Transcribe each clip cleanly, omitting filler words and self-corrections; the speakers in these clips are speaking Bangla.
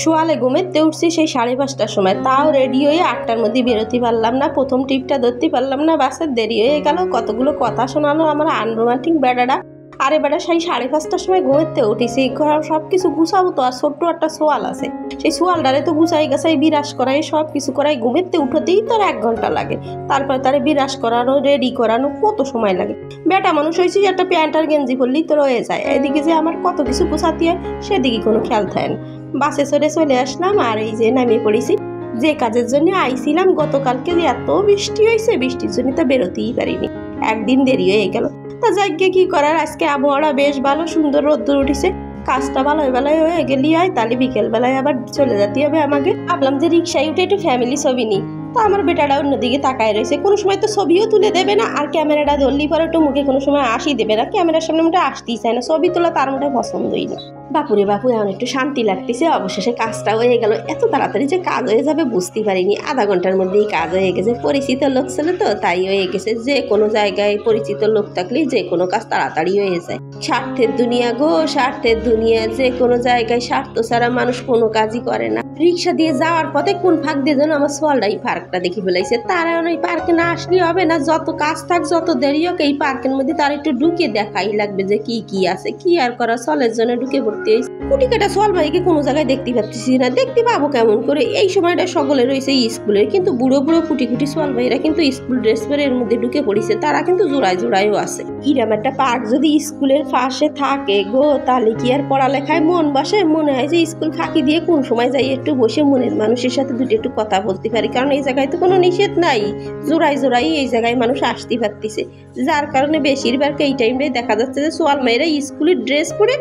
শোয়ালে ঘুমেতে উঠছি সেই 5:30টার সময়, তাও রেডি হয়ে 8টার মধ্যে বেরোতে পারলাম না, প্রথম টিপটা ধরতে পারলাম না, বাসের দেরি হয়ে গেল। কতগুলো কথা শোনালো আমার আনরোমান্টিক বেড়াটা। আরে বেড়া, সেই 5:30টার সময় ঘুমেতে উঠেছি, সব কিছু গুছাবো তো, আর ছোট্ট একটা সোয়াল আছে, সেই সোয়ালটারে তো গুছাই গাছাই বিরাস করাই সব কিছু করাই ঘুমেতে উঠোতেই তোর 1 ঘন্টা লাগে। তারপরে তারে বিরাস করানো, রেডি করানো কত সময় লাগে। বেটা মানুষ হয়েছি, একটা প্যান্ট আর গেঞ্জি পরলেই তো রয়ে যায়। এদিকে যে আমার কত কিছু গুছাতে হয় সেদিকে কোনো খেয়াল থাকে না। বাসে চলে আসলাম, আর এই যে নামিয়ে পড়েছি। যে কাজের জন্য আইছিলাম গতকালকে যে এত বৃষ্টি হয়েছে, বৃষ্টির জন্য তো বেরোতেই পারিনি, একদিন দেরি হয়ে গেল। তা যাকে কি করার, আজকে আবহাওয়াটা বেশ ভালো, সুন্দর রোদ্দুর উঠেছে, কাজটা বেলায় হয়ে গেলি হয়, তাহলে বিকেল বেলায় আবার চলে যেতে হবে আমাকে। ভাবলাম যে রিক্সায় উঠে একটু ফ্যামিলি ছবি নিই। তা আমার বেটাটা অন্যদিকে তাকায় রয়েছে, কোনো সময় তো ছবিও তুলে দেবে না, আর ক্যামেরাটা ধরলি পরে একটু মুখে কোনো সময় আসি দেবে না, ক্যামেরার সামনে মোটে আসতেই চায় না, ছবি তোলা তার মোটে পছন্দই না। বাপুরে বাপু, এখন একটু শান্তি লাগতেছে, অবশেষে কাজটা হয়ে গেল। এত তাড়াতাড়ি যে কাজ হয়ে যাবে বুঝতে পারিনি, আধা ঘন্টার মধ্যেই কাজ হয়ে গেছে। পরিচিত লোক ছিল তো তাই হয়ে গেছে, যে কোনো জায়গায় পরিচিত লোক থাকলে যে কোনো কাজ তাড়াতাড়ি হয়ে যায়। স্বার্থের দুনিয়া গো, স্বার্থের দুনিয়া, যে কোনো জায়গায় স্বার্থ ছাড়া মানুষ কোনো কাজই করে না। রিক্সা দিয়ে যাওয়ার পথে কোন ফাঁক দিয়ে যেন আমার সোয়ালটাই পার্কটা দেখি ফেলাইছে, তারা ওই পার্কে না আসলে হবে না, যত কাজ থাক যত দেরি হোক এই পার্কের মধ্যে তার একটু ঢুকে দেখাই লাগবে যে কি কি আছে, কি আর করা, সলের জন্য ঢুকে পড়তে হয়েছে। কুটি কাটা সোয়াল ভাইকে কোনো জায়গায় দেখতে পাচ্ছি না, দেখতে পাবো কেমন করে, এই সময়টা সকলে রয়েছে স্কুলের, কিন্তু বুড়ো বুড়ো কুটি সোয়াল ভাইরা কিন্তু স্কুল ড্রেস পরে এর মধ্যে ঢুকে পড়েছে, তারা কিন্তু জোড়ায়ও আছে। ইরাম একটা পার্ক যদি স্কুলের পাশে থাকে গো, তাহলে কি আর পড়ালেখায় মন বসে? মনে হয় যে স্কুল ফাঁকি দিয়ে কোন সময় যাই একটু বসে মনের মানুষের সাথে একটু কথা বলতে পারি, কারণ এই জায়গায় তো কোনো নিষেধ নাই, জোড়াই এই জায়গায় মানুষ আসতে পারতেছে, যার কারণে বেশিরভাগ এই টাইমটাই দেখা যাচ্ছে যে সোয়াল মেয়েরা স্কুলের ড্রেস পরে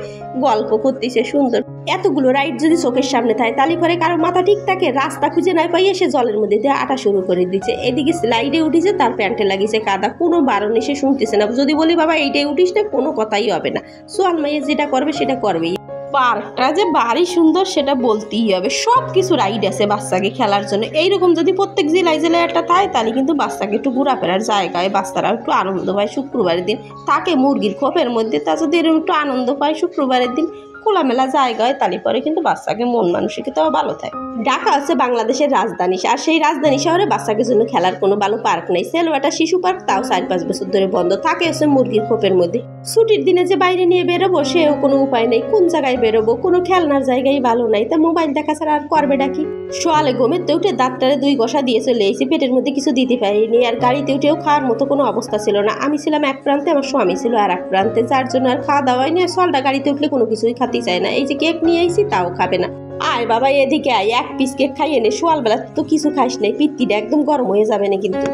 গল্প করতেছে সুন্দর। এতগুলো রাইড যদি চোখের সামনে থাকে তাহলে পরে কারো মাথা ঠিক থাকে, রাস্তা খুঁজে না পাইয়ে সে জলের মধ্যে দিয়ে আটা শুরু করে দিচ্ছে। এদিকে স্লাইডে উঠেছে, তার প্যান্টে লাগিয়েছে কাদা, কোনো বারণে সে শুনতেছে না। যদি বলি বাবা এইটাই উঠিস না, কোনো কথাই হবে না, সোয়াল মেয়ে যেটা করবে সেটা করবেই। পার্কটা যে ভারী সুন্দর সেটা বলতেই হবে, সব কিছু রাইড আছে বাচ্চাকে খেলার জন্য। এইরকম যদি প্রত্যেক জেলায় একটা থাকে তাহলে কিন্তু বাচ্চাকে একটু ঘোরাফেরার জায়গায় বাচ্চারা একটু আনন্দ পায়। শুক্রবারের দিন তাকে মুরগির খোপের মধ্যে, তা যদি এরকম একটু আনন্দ পায় শুক্রবারের দিন খোলামেলা জায়গায়, তাহলে পরে কিন্তু বাচ্চাকে মন মানসিকতাও ভালো থাকে। ঢাকা হচ্ছে বাংলাদেশের রাজধানী, আর সেই রাজধানী শহরে বাচ্চাদের জন্য খেলার কোনো ভালো পার্ক নেই। সেলওয়াটা শিশু পার্ক তাও 4-5 বছর ধরে বন্ধ থাকে, হচ্ছে মুরগির খোপের মধ্যে। ছুটির দিনে যে বাইরে নিয়ে বেরোবো সেও কোনো উপায় নেই, কোন জায়গায় বেরোবো, কোনো খেলনার জায়গায় ভালো নাই, তা মোবাইল দেখা ছাড়া আর করবে ডাকি। সোয়ালে ঘুমেতে উঠে দাঁতটারে 2 ঘষা দিয়ে চলে এসেছি, পেটের মধ্যে কিছু দিতে পারিনি, আর গাড়িতে উঠেও খাওয়ার মতো কোনো অবস্থা ছিল না। আমি ছিলাম এক প্রান্তে, আমার স্বামী ছিল আর এক প্রান্তে, যার জন্য আর খাওয়া দাওয়াই নিয়ে সোয়ালটা গাড়িতে উঠলে কোনো কিছুই খাতে চায় না। এই যে কেক নিয়ে আইছি তাও খাবে না। আয় বাবা এদিকে আয়, 1 পিস কেক খাইয়ে নে, সোয়ালবেলা তো কিছু খাইস নাই, পিত্তিটা একদম গরম হয়ে যাবে না কিন্তু।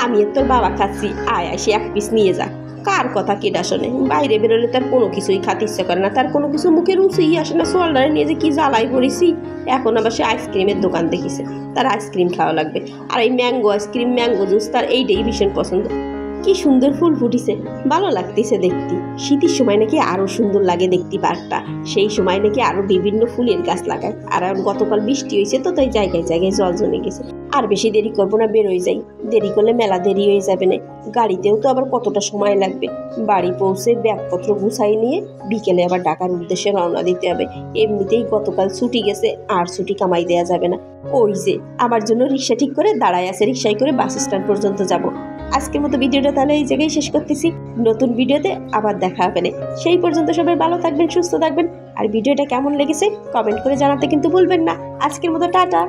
আমি তোর বাবা খাচ্ছি, আয় সে 1 পিস নিয়ে যা। কার কথা কেডা শোনে? বাইরে বেরোলে তার কোনো কিছুই খাতে ইচ্ছে করে না, তার কোনো কিছু মুখে রুচিই আসে না। সোয়ালটারে নিয়ে যে কি জ্বালাই পড়েছি। এখন আবার সে আইসক্রিমের দোকান দেখিছে, তার আইসক্রিম খাওয়া লাগবে, আর এই ম্যাঙ্গো আইসক্রিম, ম্যাঙ্গো জুস তার এইটাই ভীষণ পছন্দ। কি সুন্দর ফুল ফুটিছে, ভালো লাগতেছে দেখতে। শীতের সময় নাকি আরো সুন্দর লাগে দেখতে পার্কটা, সেই সময় নাকি আরো বিভিন্ন ফুলের গাছ লাগায়। আর গতকাল বৃষ্টি হয়েছে তো, তাই জায়গায় জায়গায় জল জমে গেছে। আর বেশি দেরি করবো না, বেরোয় যাই, দেরি করলে মেলা দেরি হয়ে যাবে না। গাড়িতেও তো আবার কতটা সময় লাগবে, বাড়ি পৌঁছে ব্যাগপত্র গুছাই নিয়ে বিকেলে আবার ঢাকার উদ্দেশ্যে রওনা দিতে হবে। এমনিতেই গতকাল ছুটি গেছে, আর ছুটি কামাই দেওয়া যাবে না। ওই যে আমার জন্য রিক্সা ঠিক করে দাঁড়ায় আছে, রিক্সায় করে বাস স্ট্যান্ড পর্যন্ত যাব। আজকের মতো ভিডিওটা তাহলে এই জায়গায় শেষ করতেছি, নতুন ভিডিওতে আবার দেখা হবে না। সেই পর্যন্ত সবাই ভালো থাকবেন, সুস্থ থাকবেন, আর ভিডিওটা কেমন লেগেছে কমেন্ট করে জানাতে কিন্তু ভুলবেন না। আজকের মতো টাটা।